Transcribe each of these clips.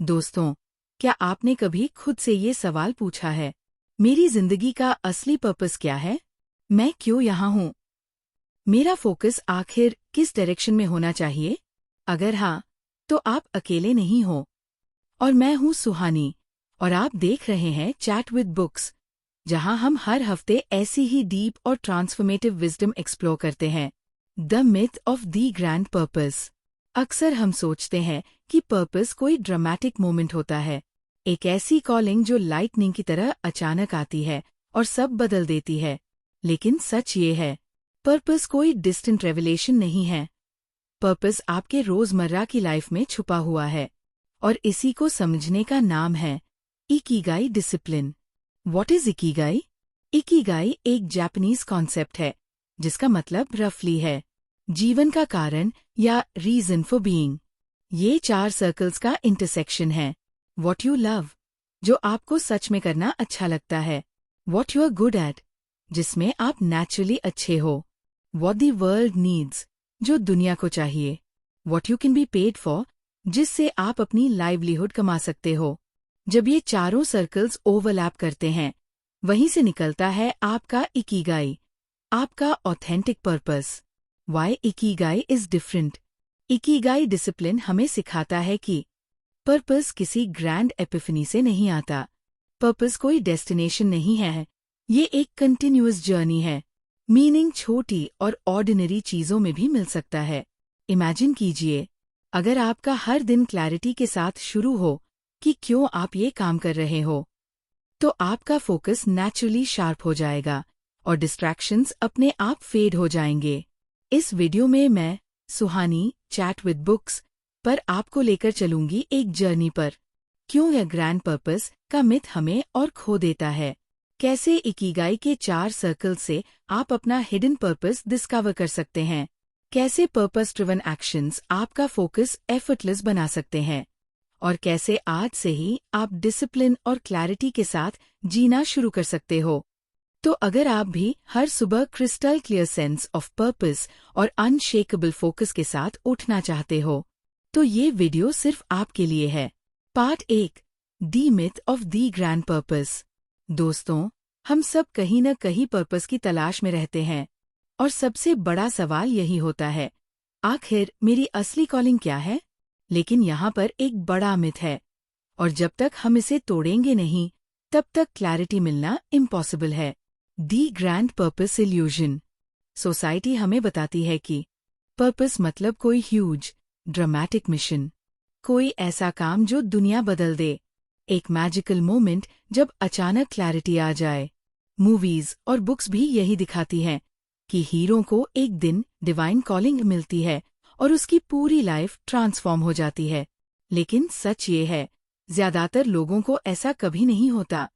दोस्तों, क्या आपने कभी खुद से ये सवाल पूछा है, मेरी जिंदगी का असली पर्पस क्या है? मैं क्यों यहाँ हूँ? मेरा फोकस आखिर किस डायरेक्शन में होना चाहिए? अगर हाँ, तो आप अकेले नहीं हो। और मैं हूँ सुहानी, और आप देख रहे हैं चैट विद बुक्स, जहाँ हम हर हफ्ते ऐसी ही डीप और ट्रांसफॉर्मेटिव विजडम एक्सप्लोर करते हैं। The myth of the grand purpose. अक्सर हम सोचते हैं कि पर्पस कोई ड्रामेटिक मोमेंट होता है, एक ऐसी कॉलिंग जो लाइटनिंग की तरह अचानक आती है और सब बदल देती है। लेकिन सच ये है, पर्पस कोई डिस्टेंट रेवलेशन नहीं है। पर्पस आपके रोजमर्रा की लाइफ में छुपा हुआ है, और इसी को समझने का नाम है Ikigai discipline. What is Ikigai? Ikigai एक जापानीज कॉन्सेप्ट है, जिसका मतलब रफली है जीवन का कारण या रीजन फॉर बीइंग। ये 4 सर्कल्स का इंटरसेक्शन है। वॉट यू लव, जो आपको सच में करना अच्छा लगता है। What you are good at, जिसमें आप नेचुरली अच्छे हो। वॉट द वर्ल्ड नीड्स, जो दुनिया को चाहिए। What you can be paid for, जिससे आप अपनी लाइवलीहुड कमा सकते हो। जब ये चारों सर्कल्स ओवरलैप करते हैं, वहीं से निकलता है आपका इकिगाई, आपका authentic purpose. Why ikigai is different? Ikigai discipline हमें सिखाता है कि पर्पस किसी ग्रैंड एपिफनी से नहीं आता। पर्पस कोई डेस्टिनेशन नहीं है, ये एक कंटिन्यूअस जर्नी है। मीनिंग छोटी और ऑर्डिनरी चीजों में भी मिल सकता है। इमेजिन कीजिए, अगर आपका हर दिन क्लैरिटी के साथ शुरू हो कि क्यों आप ये काम कर रहे हो, तो आपका फोकस नेचुरली शार्प हो जाएगा और डिस्ट्रैक्शंस अपने आप फेड हो जाएंगे। इस वीडियो में मैं, सुहानी, चैट विद बुक्स पर आपको लेकर चलूंगी एक जर्नी पर। क्यों यह ग्रैंड पर्पस का मिथ हमें और खो देता है? कैसे इकिगाई के 4 सर्कल से आप अपना हिडन पर्पस डिस्कवर कर सकते हैं? कैसे पर्पस ड्रिवन एक्शंस आपका फोकस एफर्टलेस बना सकते हैं? और कैसे आज से ही आप डिसिप्लिन और क्लैरिटी के साथ जीना शुरू कर सकते हो? तो अगर आप भी हर सुबह crystal clear sense of purpose और अनशेकेबल फोकस के साथ उठना चाहते हो, तो ये वीडियो सिर्फ आपके लिए है। Part 1, the myth of the grand purpose. दोस्तों, हम सब कहीं न कहीं पर्पस की तलाश में रहते हैं, और सबसे बड़ा सवाल यही होता है, आखिर मेरी असली कॉलिंग क्या है? लेकिन यहाँ पर एक बड़ा मिथ है, और जब तक हम इसे तोड़ेंगे नहीं, तब तक क्लैरिटी मिलना इम्पॉसिबल है। दी ग्रैंड पर्पस इल्यूजन। सोसाइटी हमें बताती है कि पर्पस मतलब कोई ह्यूज, ड्रामेटिक मिशन, कोई ऐसा काम जो दुनिया बदल दे, एक मैजिकल मोमेंट जब अचानक क्लैरिटी आ जाए। मूवीज और बुक्स भी यही दिखाती हैं कि हीरो को एक दिन डिवाइन कॉलिंग मिलती है और उसकी पूरी लाइफ ट्रांसफॉर्म हो जाती है। लेकिन सच ये है, ज्यादातर लोगों को ऐसा कभी नहीं होता।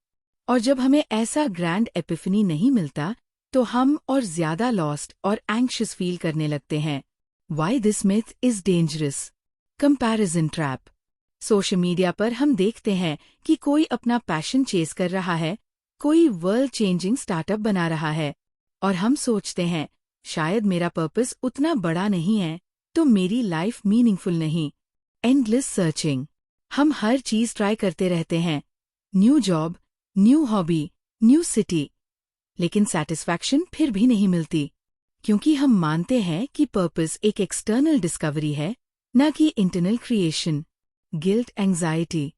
और जब हमें ऐसा ग्रैंड एपिफनी नहीं मिलता, तो हम और ज्यादा लॉस्ट और एंग्शियस फील करने लगते हैं। Why this myth is dangerous? Comparison trap. Social media पर हम देखते हैं कि कोई अपना पैशन चेस कर रहा है, कोई वर्ल्ड चेंजिंग स्टार्टअप बना रहा है, और हम सोचते हैं, शायद मेरा पर्पस उतना बड़ा नहीं है, तो मेरी लाइफ मीनिंगफुल नहीं। Endless searching. हम हर चीज ट्राई करते रहते हैं, new job, new hobby, new city, लेकिन सैटिस्फैक्शन फिर भी नहीं मिलती, क्योंकि हम मानते हैं कि पर्पस एक एक्सटर्नल डिस्कवरी है, न कि इंटरनल क्रिएशन। Guilt anxiety.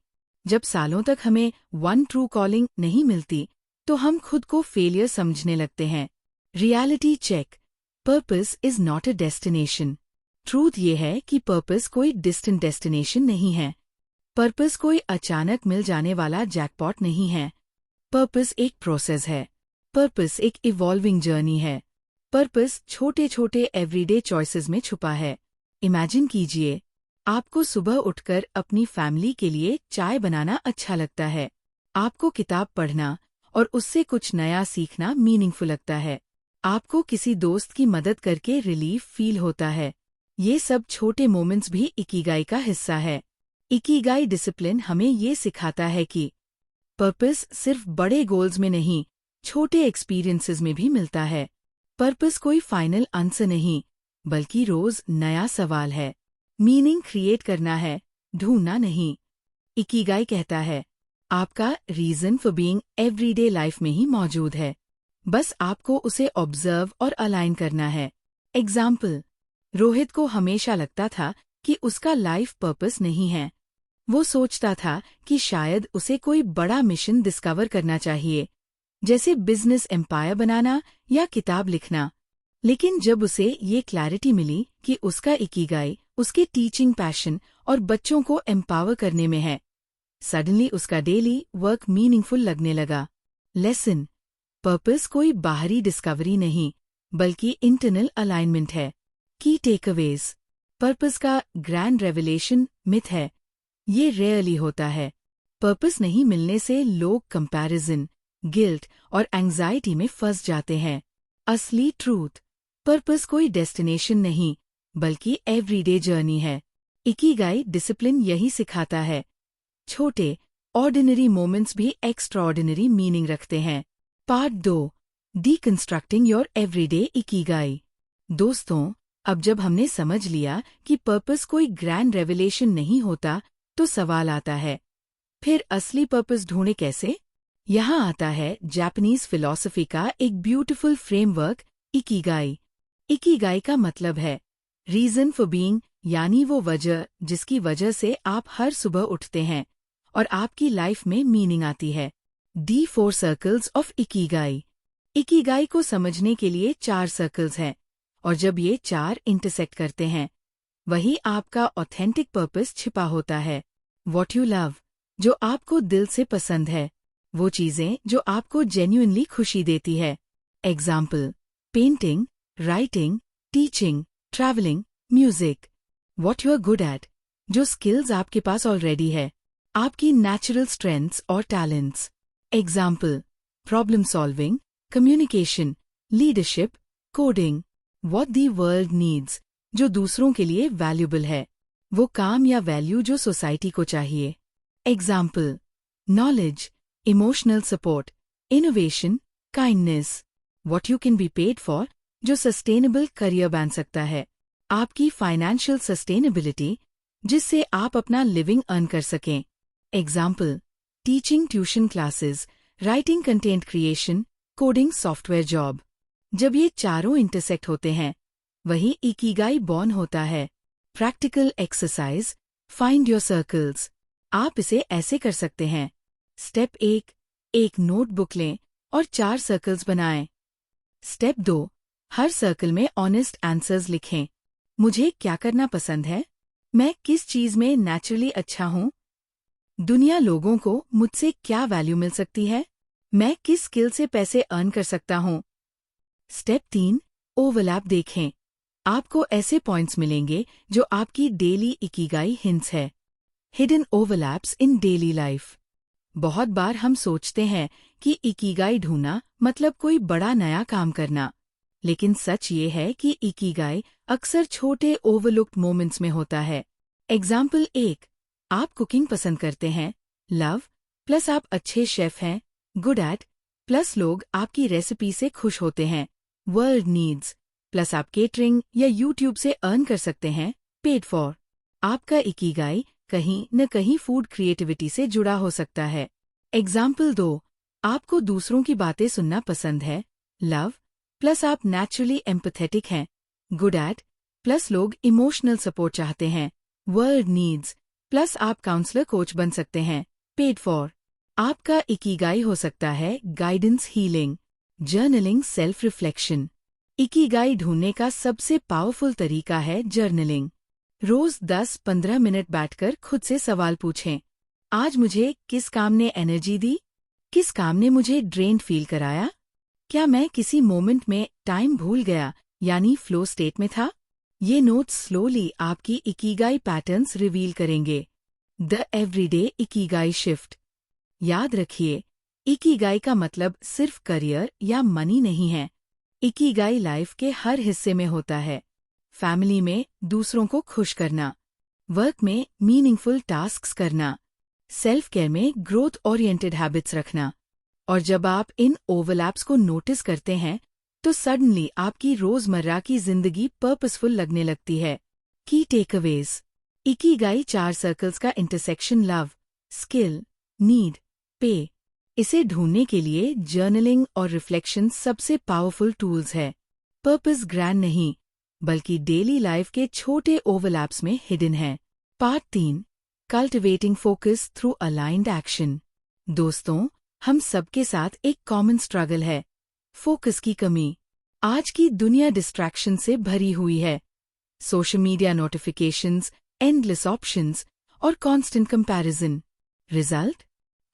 जब सालों तक हमें वन ट्रू कॉलिंग नहीं मिलती, तो हम खुद को फेलियर समझने लगते हैं। Reality check. Purpose is not a destination. Truth ये है कि पर्पस कोई डिस्टेंट डेस्टिनेशन नहीं है। पर्पस कोई अचानक मिल जाने वाला जैकपॉट नहीं है। पर्पस एक प्रोसेस है। पर्पस एक इवॉल्विंग जर्नी है। पर्पस छोटे छोटे एवरीडे चॉइसेस में छुपा है। इमेजिन कीजिए, आपको सुबह उठकर अपनी फैमिली के लिए चाय बनाना अच्छा लगता है। आपको किताब पढ़ना और उससे कुछ नया सीखना मीनिंगफुल लगता है। आपको किसी दोस्त की मदद करके रिलीफ फील होता है। ये सब छोटे मोमेंट्स भी इकिगाई का हिस्सा है। इकिगाई डिसिप्लिन हमें ये सिखाता है कि पर्पस सिर्फ बड़े गोल्स में नहीं, छोटे एक्सपीरियंसेस में भी मिलता है। पर्पस कोई फाइनल आंसर नहीं, बल्कि रोज नया सवाल है। मीनिंग क्रिएट करना है, ढूंढना नहीं। इकिगाई कहता है, आपका reason for being everyday life में ही मौजूद है, बस आपको उसे ऑब्जर्व और अलाइन करना है। एग्जाम्पल, रोहित को हमेशा लगता था कि उसका लाइफ पर्पस नहीं है। वो सोचता था कि शायद उसे कोई बड़ा मिशन डिस्कवर करना चाहिए, जैसे बिजनेस एम्पायर बनाना या किताब लिखना। लेकिन जब उसे ये क्लैरिटी मिली कि उसका इकिगाई उसके टीचिंग पैशन और बच्चों को एम्पावर करने में है, सडनली उसका डेली वर्क मीनिंगफुल लगने लगा। लेसन, पर्पस कोई बाहरी डिस्कवरी नहीं, बल्कि इंटरनल अलाइनमेंट है। की टेकअवेज, पर्पस का ग्रैंड रेवलेशन मिथ है। ये रेयरली होता है। पर्पस नहीं मिलने से लोग कंपैरिजन, गिल्ट और एंग्जाइटी में फंस जाते हैं। असली ट्रूथ, पर्पस कोई डेस्टिनेशन नहीं, बल्कि एवरीडे जर्नी है। इकिगाई डिसिप्लिन यही सिखाता है। छोटे, ऑर्डिनरी मोमेंट्स भी एक्स्ट्राऑर्डिनरी मीनिंग रखते हैं। Part 2, deconstructing your everyday Ikigai. दोस्तों, अब जब हमने समझ लिया कि पर्पस कोई ग्रैंड रेवलेशन नहीं होता, तो सवाल आता है, फिर असली पर्पस ढूंढे कैसे? यहाँ आता है जापानीज फिलॉसफी का एक ब्यूटीफुल फ्रेमवर्क, इकिगाई। इकिगाई का मतलब है रीजन फॉर बीइंग, यानी वो वजह जिसकी वजह से आप हर सुबह उठते हैं और आपकी लाइफ में मीनिंग आती है। दी 4 सर्कल्स ऑफ इकिगाई। इकिगाई को समझने के लिए 4 सर्कल्स हैं, और जब ये 4 इंटरसेक्ट करते हैं, वही आपका ऑथेंटिक पर्पस छिपा होता है। वॉट यू लव, जो आपको दिल से पसंद है, वो चीजें जो आपको जेन्युइनली खुशी देती है। Example, painting, writing, teaching, travelling, music. What you are good at, जो स्किल्स आपके पास ऑलरेडी है, आपकी नेचुरल स्ट्रेंथ्स और talents. Example, problem solving, communication, leadership, coding. What the world needs, जो दूसरों के लिए वैल्यूबल है, वो काम या वैल्यू जो सोसाइटी को चाहिए। Example, knowledge, emotional support, innovation, kindness. What you can be paid for, जो सस्टेनेबल करियर बन सकता है, आपकी फाइनेंशियल सस्टेनेबिलिटी, जिससे आप अपना लिविंग अर्न कर सकें। Example, teaching tuition classes, writing content creation, coding software job. जब ये चारों इंटरसेक्ट होते हैं, वही इकिगाई बॉर्न होता है। Practical exercise, find your circles. आप इसे ऐसे कर सकते हैं। स्टेप 1, एक नोटबुक लें और 4 सर्कल्स बनाएं। स्टेप 2, हर सर्कल में ऑनेस्ट आंसर्स लिखें। मुझे क्या करना पसंद है? मैं किस चीज में नेचुरली अच्छा हूँ? दुनिया लोगों को मुझसे क्या वैल्यू मिल सकती है? मैं किस स्किल से पैसे अर्न कर सकता हूँ? स्टेप 3, ओवरलैप देखें। आपको ऐसे पॉइंट्स मिलेंगे जो आपकी डेली इकिगाई हिंट्स है। हिडन ओवरलैप्स इन डेली लाइफ। बहुत बार हम सोचते हैं कि इकिगाई ढूंढना मतलब कोई बड़ा नया काम करना, लेकिन सच ये है कि इकिगाई अक्सर छोटे ओवरलुक्ड मोमेंट्स में होता है। एग्जाम्पल 1, आप कुकिंग पसंद करते हैं, लव प्लस आप अच्छे शेफ हैं, गुड एट प्लस लोग आपकी रेसिपी से खुश होते हैं, वर्ल्ड नीड्स प्लस आप केटरिंग या यूट्यूब से अर्न कर सकते हैं, पेड फॉर। आपका इकिगाई कहीं न कहीं फूड क्रिएटिविटी से जुड़ा हो सकता है। एग्जाम्पल 2, आपको दूसरों की बातें सुनना पसंद है, लव प्लस आप नेचुरली एम्पैथेटिक हैं, गुड एट प्लस लोग इमोशनल सपोर्ट चाहते हैं, वर्ल्ड नीड्स प्लस आप काउंसलर कोच बन सकते हैं, पेड फॉर। आपका इकिगाई हो सकता है guidance, healing, journaling, self reflection. Ikigai ढूंढने का सबसे पावरफुल तरीका है जर्नलिंग। रोज 10-15 मिनट बैठकर खुद से सवाल पूछें, आज मुझे किस काम ने एनर्जी दी? किस काम ने मुझे ड्रेन्ड फील कराया? क्या मैं किसी मोमेंट में टाइम भूल गया, यानी फ्लो स्टेट में था? ये नोट्स स्लोली आपकी इकिगाई पैटर्न्स रिवील करेंगे। The everyday Ikigai shift. याद रखिए, इकिगाई का मतलब सिर्फ करियर या मनी नहीं है। इकिगाई लाइफ के हर हिस्से में होता है। फैमिली में दूसरों को खुश करना, वर्क में मीनिंगफुल टास्क्स करना, सेल्फ केयर में ग्रोथ ओरिएंटेड हैबिट्स रखना। और जब आप इन ओवरलैप्स को नोटिस करते हैं, तो सडनली आपकी रोजमर्रा की जिंदगी पर्पसफुल लगने लगती है। की टेकअवेज, इकिगाई 4 सर्कल्स का इंटरसेक्शन लव, स्किल, नीड, पे। इसे ढूंढने के लिए जर्नलिंग और रिफ्लेक्शन सबसे पावरफुल टूल्स है। पर्पस ग्रैंड नहीं, बल्कि डेली लाइफ के छोटे ओवरलैप्स में हिडन है। Part 3, cultivating focus through aligned action. दोस्तों, हम सबके साथ एक कॉमन स्ट्रगल है, फोकस की कमी। आज की दुनिया डिस्ट्रैक्शन से भरी हुई है। Social media notifications, endless options और कांस्टेंट कंपैरिजन। रिजल्ट?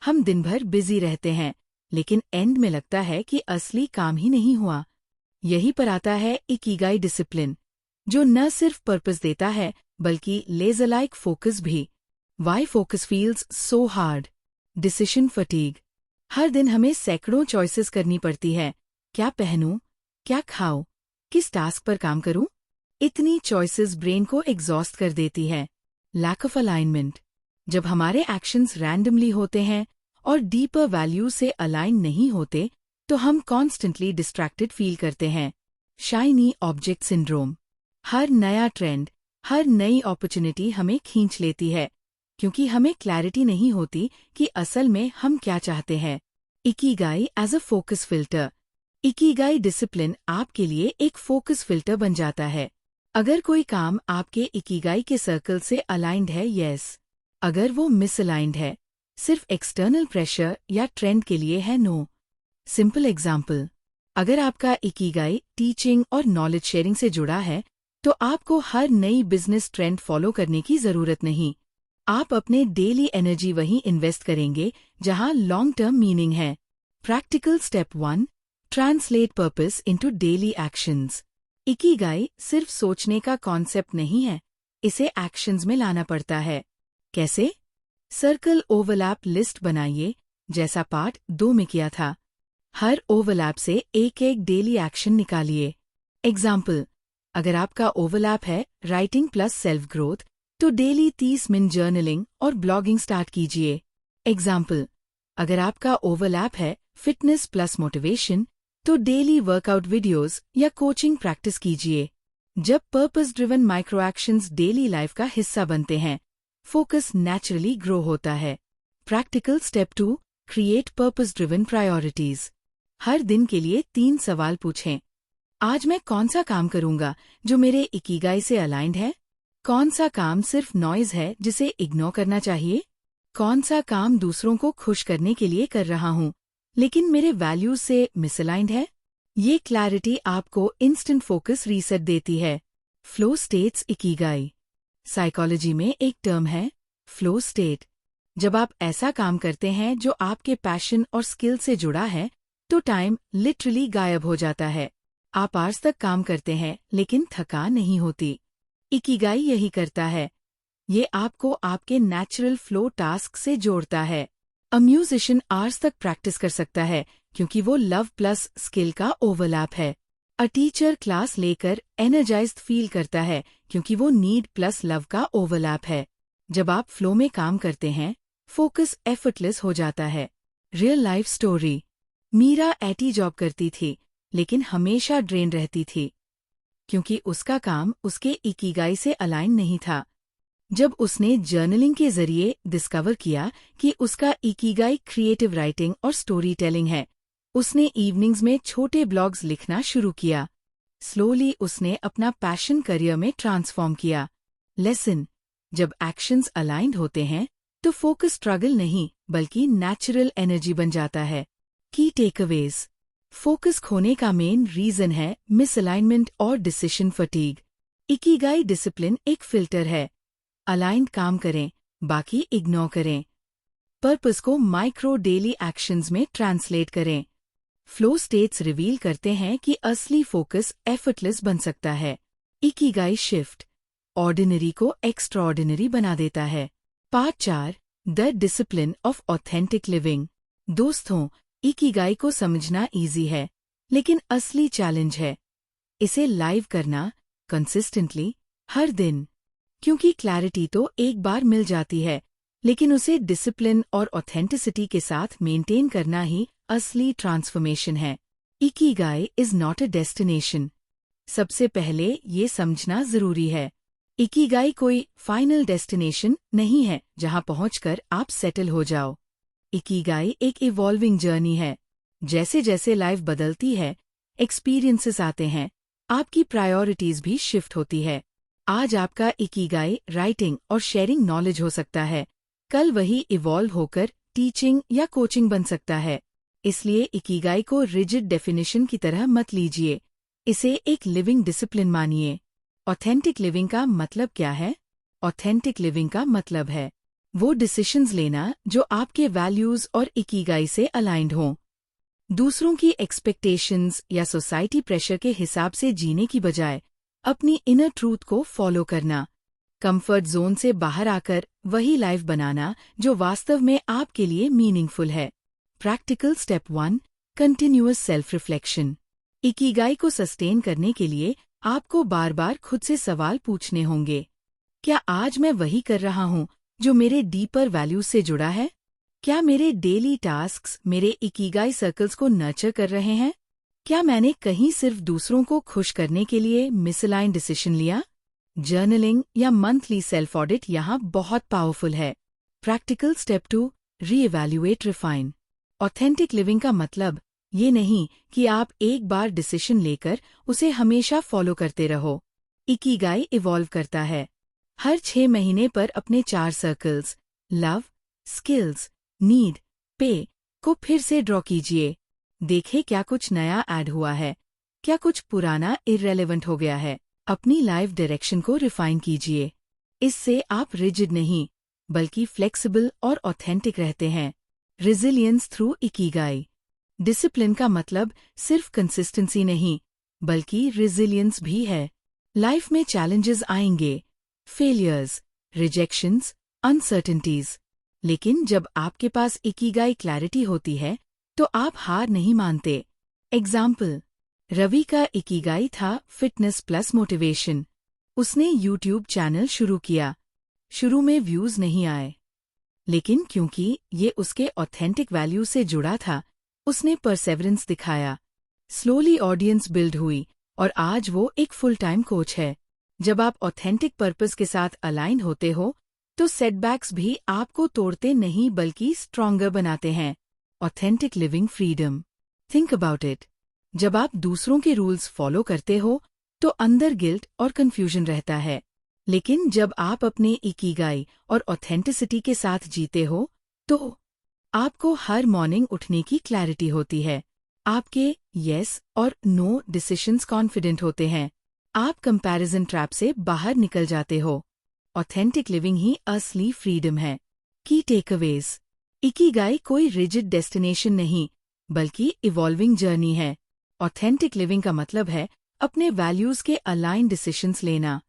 हम दिन भर बिजी रहते हैं, लेकिन एंड में लगता है कि असली काम ही नहीं हुआ। यही पर आता है इकिगाई डिसिप्लिन, जो न सिर्फ पर्पस देता है बल्कि लेजर लाइक फोकस भी। Why focus feels so hard? Decision fatigue. हर दिन हमें सैकड़ों चॉइसेस करनी पड़ती है। क्या पहनूं, क्या खाऊं, किस टास्क पर काम करूं? इतनी चॉइसेस ब्रेन को एग्जॉस्ट कर देती है। Lack of alignment. जब हमारे एक्शंस रैंडमली होते हैं और डीपर वैल्यू से अलाइन नहीं होते, तो हम कॉन्स्टेंटली डिस्ट्रैक्टेड फील करते हैं। Shiny object syndrome. हर नया ट्रेंड, हर नई अपॉर्चुनिटी हमें खींच लेती है, क्योंकि हमें क्लैरिटी नहीं होती कि असल में हम क्या चाहते हैं। Ikigai as a focus filter. Ikigai discipline आपके लिए एक फोकस फिल्टर बन जाता है। अगर कोई काम आपके इकिगाई के सर्कल से अलाइंड है, यस। अगर वो मिसअलाइंड है, सिर्फ एक्सटर्नल प्रेशर या ट्रेंड के लिए है, नो। सिंपल एग्जाम्पल, अगर आपका इकिगाई टीचिंग और नॉलेज शेयरिंग से जुड़ा है, तो आपको हर नई बिजनेस ट्रेंड फॉलो करने की जरूरत नहीं। आप अपने डेली एनर्जी वहीं इन्वेस्ट करेंगे जहां लॉन्ग टर्म मीनिंग है। Practical step 1, translate purpose into daily actions. Ikigai सिर्फ सोचने का कॉन्सेप्ट नहीं है, इसे एक्शंस में लाना पड़ता है। कैसे? सर्कल ओवरलैप लिस्ट बनाइए, जैसा पार्ट 2 में किया था। हर ओवरलैप से एक एक डेली एक्शन निकालिए। एग्जाम्पल, अगर आपका ओवरलैप है राइटिंग प्लस सेल्फ ग्रोथ, तो डेली 30 मिनट जर्नलिंग और ब्लॉगिंग स्टार्ट कीजिए। एग्जाम्पल, अगर आपका ओवरलैप है फिटनेस प्लस मोटिवेशन, तो डेली वर्कआउट वीडियोस या कोचिंग प्रैक्टिस कीजिए। जब purpose driven micro actions daily life का हिस्सा बनते हैं, फोकस नेचुरली ग्रो होता है। Practical step 2, create purpose driven priorities. हर दिन के लिए 3 सवाल पूछें। आज मैं कौन सा काम करूंगा जो मेरे इकिगाई से अलाइंड है? कौन सा काम सिर्फ नॉइज है जिसे इग्नोर करना चाहिए? कौन सा काम दूसरों को खुश करने के लिए कर रहा हूं, लेकिन मेरे वैल्यूज से मिसअलाइंड है? ये क्लैरिटी आपको इंस्टेंट फोकस रीसेट देती है। Flow states Ikigai. साइकोलॉजी में एक टर्म है, फ्लो स्टेट। जब आप ऐसा काम करते हैं जो आपके पैशन और स्किल से जुड़ा है, तो टाइम लिटरली गायब हो जाता है। आप आवर्स तक काम करते हैं, लेकिन थकान नहीं होती। इकिगाई यही करता है। ये आपको आपके नेचुरल फ्लो टास्क से जोड़ता है। अ म्यूजिशियन आवर्स तक प्रैक्टिस कर सकता है, क्योंकि वो लव प्लस स्किल का ओवरलैप है। अ टीचर क्लास लेकर एनर्जाइज्ड फील करता है, क्योंकि वो नीड प्लस लव का ओवरलैप है। जब आप फ्लो में काम करते हैं, फोकस एफर्टलेस हो जाता है। Real life story. Meera IT job करती थी, लेकिन हमेशा ड्रेन रहती थी, क्योंकि उसका काम उसके इकिगाई से अलाइन नहीं था। जब उसने जर्नलिंग के जरिए डिस्कवर किया कि उसका इकिगाई क्रिएटिव राइटिंग और स्टोरी टेलिंग है, उसने इवनिंग्स में छोटे ब्लॉग्स लिखना शुरू किया। स्लोली उसने अपना पैशन करियर में ट्रांसफॉर्म किया। लेसन, जब एक्शंस अलाइंड होते हैं, तो फोकस स्ट्रगल नहीं बल्कि नेचुरल एनर्जी बन जाता है। की टेकअवेज। फोकस खोने का मेन रीजन है मिसअलाइनमेंट और डिसीजन फटीग। इकिगाई डिसिप्लिन एक फिल्टर है। अलाइंड काम करें, बाकी इग्नोर करें। पर्पस को माइक्रो डेली एक्शंस में ट्रांसलेट करें। फ्लो स्टेट्स रिवील करते हैं कि असली फोकस एफर्टलेस बन सकता है। इकिगाई शिफ्ट ऑर्डिनरी को एक्स्ट्राऑर्डिनरी बना देता है। Part 4, the discipline of authentic living. दोस्तों, इकिगाई को समझना इजी है, लेकिन असली चैलेंज है इसे लाइव करना कंसिस्टेंटली हर दिन। क्योंकि क्लैरिटी तो एक बार मिल जाती है, लेकिन उसे डिसिप्लिन और ऑथेंटिसिटी के साथ मेंटेन करना ही असली ट्रांसफॉर्मेशन है। Ikigai is not a destination. सबसे पहले ये समझना जरूरी है, इकिगाई कोई फाइनल डेस्टिनेशन नहीं है जहां पहुंचकर आप सेटल हो जाओ। इकिगाई एक इवॉल्विंग जर्नी है। जैसे जैसे लाइफ बदलती है, एक्सपीरियंसेस आते हैं, आपकी प्रायोरिटीज भी शिफ्ट होती है। आज आपका इकिगाई राइटिंग और शेयरिंग नॉलेज हो सकता है, कल वही इवॉल्व होकर टीचिंग या कोचिंग बन सकता है। इसलिए इकिगाई को रिजिड डेफिनेशन की तरह मत लीजिए, इसे एक लिविंग डिसिप्लिन मानिए। ऑथेंटिक लिविंग का मतलब क्या है? ऑथेंटिक लिविंग का मतलब है वो डिसीजंस लेना जो आपके वैल्यूज और इकिगाई से अलाइंड हों। दूसरों की एक्सपेक्टेशंस या सोसाइटी प्रेशर के हिसाब से जीने की बजाय अपनी इनर ट्रूथ को फॉलो करना। कंफर्ट जोन से बाहर आकर वही लाइफ बनाना जो वास्तव में आपके लिए मीनिंगफुल है। Practical step 1, continuous self reflection. Ikigai को सस्टेन करने के लिए आपको बार बार खुद से सवाल पूछने होंगे। क्या आज मैं वही कर रहा हूँ जो मेरे डीपर वैल्यूज से जुड़ा है? क्या मेरे डेली टास्क्स मेरे इकिगाई सर्कल्स को नर्चर कर रहे हैं? क्या मैंने कहीं सिर्फ दूसरों को खुश करने के लिए मिसअलाइंड डिसीजन लिया? जर्नलिंग या मंथली सेल्फ ऑडिट यहाँ बहुत पावरफुल है। Practical step 2, re-evaluate refine. Authentic living का मतलब ये नहीं कि आप एक बार डिसीजन लेकर उसे हमेशा फॉलो करते रहो। इकिगाई इवॉल्व करता है। हर 6 महीने पर अपने 4 सर्कल्स लव, स्किल्स, नीड, पे को फिर से ड्रॉ कीजिए। देखें क्या कुछ नया ऐड हुआ है, क्या कुछ पुराना इररेलेवेंट हो गया है। अपनी लाइफ डायरेक्शन को रिफाइन कीजिए। इससे आप रिजिड नहीं बल्कि फ्लेक्सिबल और ऑथेंटिक रहते हैं। Resilience through Ikigai. डिसिप्लिन का मतलब सिर्फ कंसिस्टेंसी नहीं बल्कि रेजिलियंस भी है। लाइफ में चैलेंजेस आएंगे, फेलियर्स, रिजेक्शंस, अनसर्टेनिटीज, लेकिन जब आपके पास इकिगाई क्लैरिटी होती है तो आप हार नहीं मानते। एग्जाम्पल, रवि का इकिगाई था फिटनेस प्लस मोटिवेशन। उसने यूट्यूब चैनल शुरू किया। शुरू में व्यूज नहीं आए, लेकिन क्योंकि ये उसके ऑथेंटिक वैल्यू से जुड़ा था, उसने परसेवरेंस दिखाया। स्लोली ऑडियंस बिल्ड हुई और आज वो एक फुल टाइम कोच है। जब आप ऑथेंटिक पर्पस के साथ अलाइन होते हो तो सेटबैक्स भी आपको तोड़ते नहीं बल्कि स्ट्रॉन्गर बनाते हैं। Authentic living freedom. Think about it. जब आप दूसरों के रूल्स फॉलो करते हो तो अंदर गिल्ट और कंफ्यूजन रहता है, लेकिन जब आप अपने इकिगाई और ऑथेंटिसिटी के साथ जीते हो तो आपको हर मॉर्निंग उठने की क्लैरिटी होती है। आपके येस और नो डिसीजंस कॉन्फिडेंट होते हैं। आप कंपैरिजन ट्रैप से बाहर निकल जाते हो। ऑथेंटिक लिविंग ही असली फ्रीडम है। की टेकअवेज। इकिगाई कोई रिजिड डेस्टिनेशन नहीं बल्कि इवॉल्विंग जर्नी है। ऑथेंटिक लिविंग का मतलब है अपने वैल्यूज के अलाइन डिसीजंस लेना।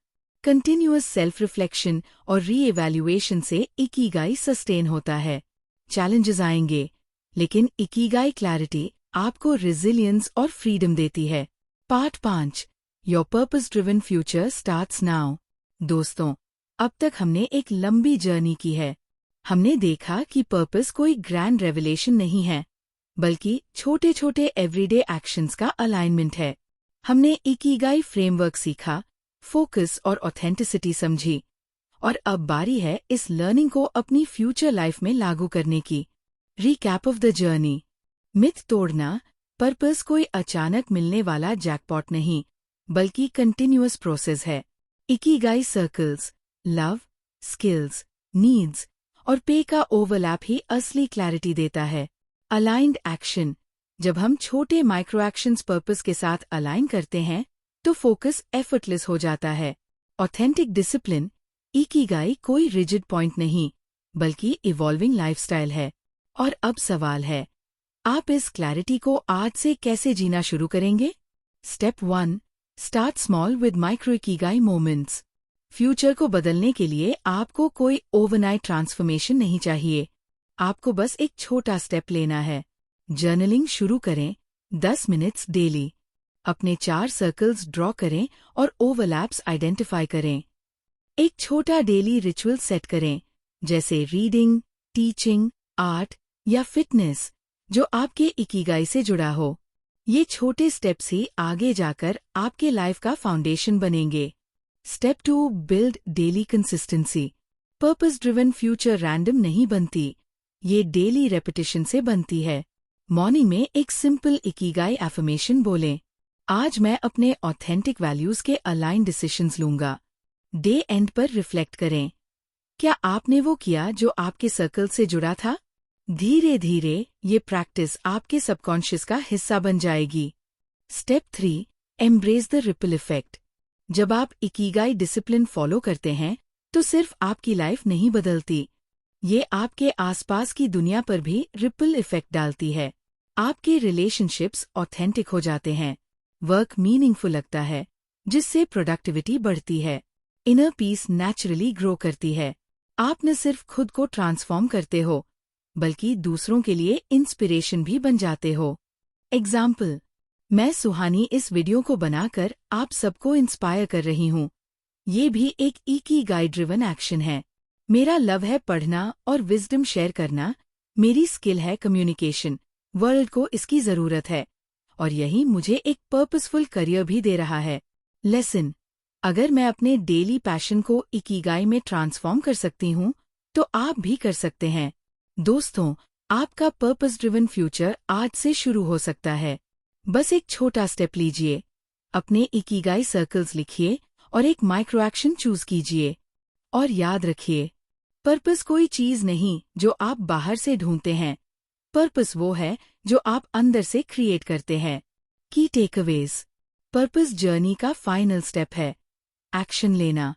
कंटिन्यूअस सेल्फ रिफ्लेक्शन और रीइवैल्यूएशन से इकिगाई सस्टेन होता है। चैलेंजेस आएंगे, लेकिन इकिगाई क्लैरिटी आपको रेजिलियंस और फ्रीडम देती है। Part 5, your purpose driven future starts now. दोस्तों, अब तक हमने एक लंबी जर्नी की है। हमने देखा कि पर्पस कोई ग्रैंड रेवलेशन नहीं है बल्कि छोटे छोटे एवरीडे एक्शंस का अलाइनमेंट है। हमने इकिगाई फ्रेमवर्क सीखा, फोकस और ऑथेंटिसिटी समझी, और अब बारी है इस लर्निंग को अपनी फ्यूचर लाइफ में लागू करने की। Recap of the journey. Myth तोड़ना, पर्पस कोई अचानक मिलने वाला जैकपॉट नहीं बल्कि कंटिन्यूअस प्रोसेस है। Ikigai circles, love, skills, needs और पे का ओवरलैप ही असली क्लैरिटी देता है। Aligned action. जब हम छोटे माइक्रो एक्शंस पर्पस के साथ अलाइन करते हैं तो फोकस एफर्टलेस हो जाता है। Authentic discipline. इकिगाई कोई रिजिड पॉइंट नहीं बल्कि इवॉल्विंग लाइफस्टाइल है। और अब सवाल है, आप इस क्लैरिटी को आज से कैसे जीना शुरू करेंगे? Step 1, start small with micro Ikigai moments. Future को बदलने के लिए आपको कोई ओवरनाइट ट्रांसफॉर्मेशन नहीं चाहिए। आपको बस एक छोटा स्टेप लेना है। जर्नलिंग शुरू करें, 10 मिनट्स डेली। अपने 4 सर्कल्स ड्रॉ करें और ओवरलैप्स आइडेंटिफाई करें। एक छोटा डेली रिचुअल सेट करें, जैसे रीडिंग, टीचिंग, आर्ट या फिटनेस, जो आपके इकिगाई से जुड़ा हो। ये छोटे स्टेप्स ही आगे जाकर आपके लाइफ का फाउंडेशन बनेंगे। Step 2, build daily consistency. Purpose driven future random नहीं बनती, ये डेली रेपिटेशन से बनती है। मॉर्निंग में एक सिंपल इकिगाई एफर्मेशन बोलें, आज मैं अपने ऑथेंटिक वैल्यूज के अलाइन डिसीजंस लूंगा। डे एंड पर रिफ्लेक्ट करें, क्या आपने वो किया जो आपके सर्कल से जुड़ा था? धीरे धीरे ये प्रैक्टिस आपके सबकॉन्शियस का हिस्सा बन जाएगी। Step 3, embrace the ripple effect. जब आप इकिगाई डिसिप्लिन फॉलो करते हैं तो सिर्फ आपकी लाइफ नहीं बदलती, ये आपके आसपास की दुनिया पर भी रिपल इफेक्ट डालती है। आपके रिलेशनशिप्स ऑथेंटिक हो जाते हैं, वर्क मीनिंगफुल लगता है, जिससे प्रोडक्टिविटी बढ़ती है, इनर पीस नेचुरली ग्रो करती है। आप न सिर्फ खुद को ट्रांसफॉर्म करते हो, बल्कि दूसरों के लिए इंस्पिरेशन भी बन जाते हो। एग्जाम्पल, मैं सुहानी इस वीडियो को बनाकर आप सबको इंस्पायर कर रही हूँ। ये भी एक इकिगाई ड्रिवन एक्शन है। मेरा लव है पढ़ना और विजडम शेयर करना, मेरी स्किल है कम्युनिकेशन, वर्ल्ड को इसकी जरूरत है, और यही मुझे एक पर्पसफुल करियर भी दे रहा है। लेसन, अगर मैं अपने डेली पैशन को इकिगाई में ट्रांसफॉर्म कर सकती हूँ, तो आप भी कर सकते हैं। दोस्तों, आपका पर्पस ड्रिवन फ्यूचर आज से शुरू हो सकता है। बस एक छोटा स्टेप लीजिए, अपने इकिगाई सर्कल्स लिखिए और एक माइक्रो एक्शन चूज कीजिए। और याद रखिए, पर्पस कोई चीज नहीं जो आप बाहर से ढूंढते हैं, पर्पस वो है जो आप अंदर से क्रिएट करते हैं। की टेकअवेज, पर्पस जर्नी का फाइनल स्टेप है, एक्शन लेना।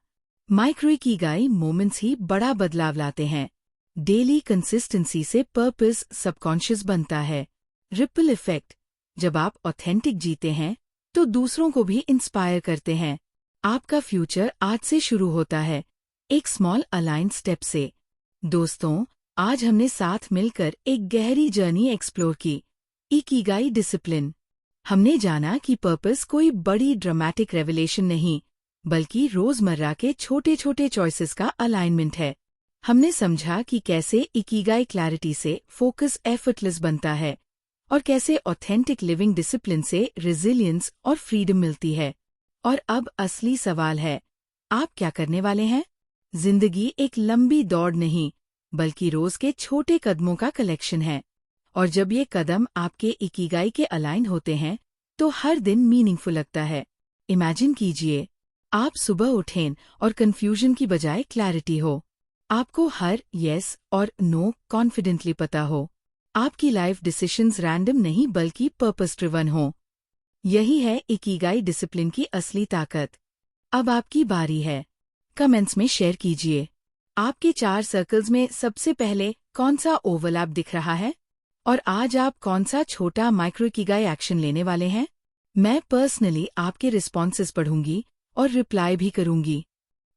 माइक्रो इकिगाई मोमेंट्स ही बड़ा बदलाव लाते हैं। डेली कंसिस्टेंसी से पर्पस सबकॉन्शियस बनता है। रिपल इफेक्ट, जब आप ऑथेंटिक जीते हैं तो दूसरों को भी इंस्पायर करते हैं। आपका फ्यूचर आज से शुरू होता है, एक स्मॉल अलाइन स्टेप से। दोस्तों, आज हमने साथ मिलकर एक गहरी जर्नी एक्सप्लोर की, इकिगाई डिसिप्लिन। हमने जाना कि पर्पस कोई बड़ी ड्रामेटिक रेवलेशन नहीं, बल्कि रोजमर्रा के छोटे छोटे चॉइसेस का अलाइनमेंट है। हमने समझा कि कैसे इकिगाई क्लैरिटी से फोकस एफर्टलेस बनता है, और कैसे ऑथेंटिक लिविंग डिसिप्लिन से रेजिलियंस और फ्रीडम मिलती है। और अब असली सवाल है, आप क्या करने वाले हैं? जिंदगी एक लंबी दौड़ नहीं, बल्कि रोज के छोटे कदमों का कलेक्शन है, और जब ये कदम आपके इकिगाई के अलाइन होते हैं तो हर दिन मीनिंगफुल लगता है। इमेजिन कीजिए, आप सुबह उठें और कंफ्यूजन की बजाय क्लैरिटी हो, आपको हर येस और नो कॉन्फिडेंटली पता हो, आपकी लाइफ डिसीजंस रैंडम नहीं बल्कि पर्पस ड्रिवन हो। यही है इकिगाई डिसिप्लिन की असली ताकत। अब आपकी बारी है, कमेंट्स में शेयर कीजिए, आपके 4 सर्कल्स में सबसे पहले कौन सा ओवरलैप दिख रहा है, और आज आप कौन सा छोटा माइक्रो इकिगाई एक्शन लेने वाले हैं? मैं पर्सनली आपके रिस्पॉन्सेस पढ़ूंगी और रिप्लाई भी करूंगी।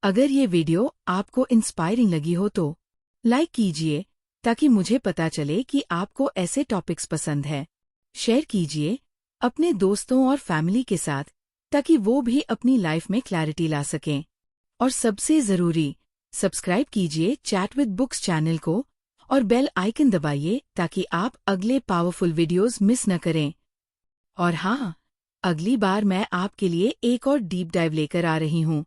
अगर ये वीडियो आपको इंस्पायरिंग लगी हो तो लाइक कीजिए, ताकि मुझे पता चले कि आपको ऐसे टॉपिक्स पसंद है। शेयर कीजिए अपने दोस्तों और फैमिली के साथ, ताकि वो भी अपनी लाइफ में क्लैरिटी ला सकें। और सबसे जरूरी, सब्सक्राइब कीजिए चैट विद बुक्स चैनल को और बेल आइकन दबाइए ताकि आप अगले पावरफुल वीडियोस मिस न करें। और हाँ, अगली बार मैं आपके लिए एक और डीप डाइव लेकर आ रही हूँ,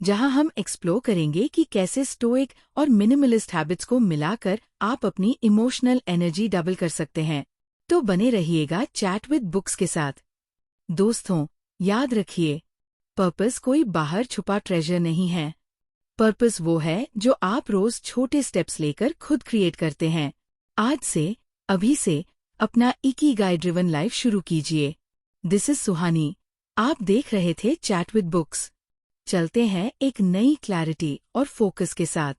जहाँ हम एक्सप्लोर करेंगे कि कैसे स्टोइक और मिनिमलिस्ट हैबिट्स को मिलाकर आप अपनी इमोशनल एनर्जी डबल कर सकते हैं। तो बने रहिएगा चैट विद बुक्स के साथ। दोस्तों, याद रखिए, पर्पस कोई बाहर छुपा ट्रेजर नहीं है, पर्पस वो है जो आप रोज छोटे स्टेप्स लेकर खुद क्रिएट करते हैं। आज से, अभी से अपना इकिगाई ड्रिवन लाइफ शुरू कीजिए। दिस इज सुहानी, आप देख रहे थे चैट विद बुक्स। चलते हैं एक नई क्लैरिटी और फोकस के साथ।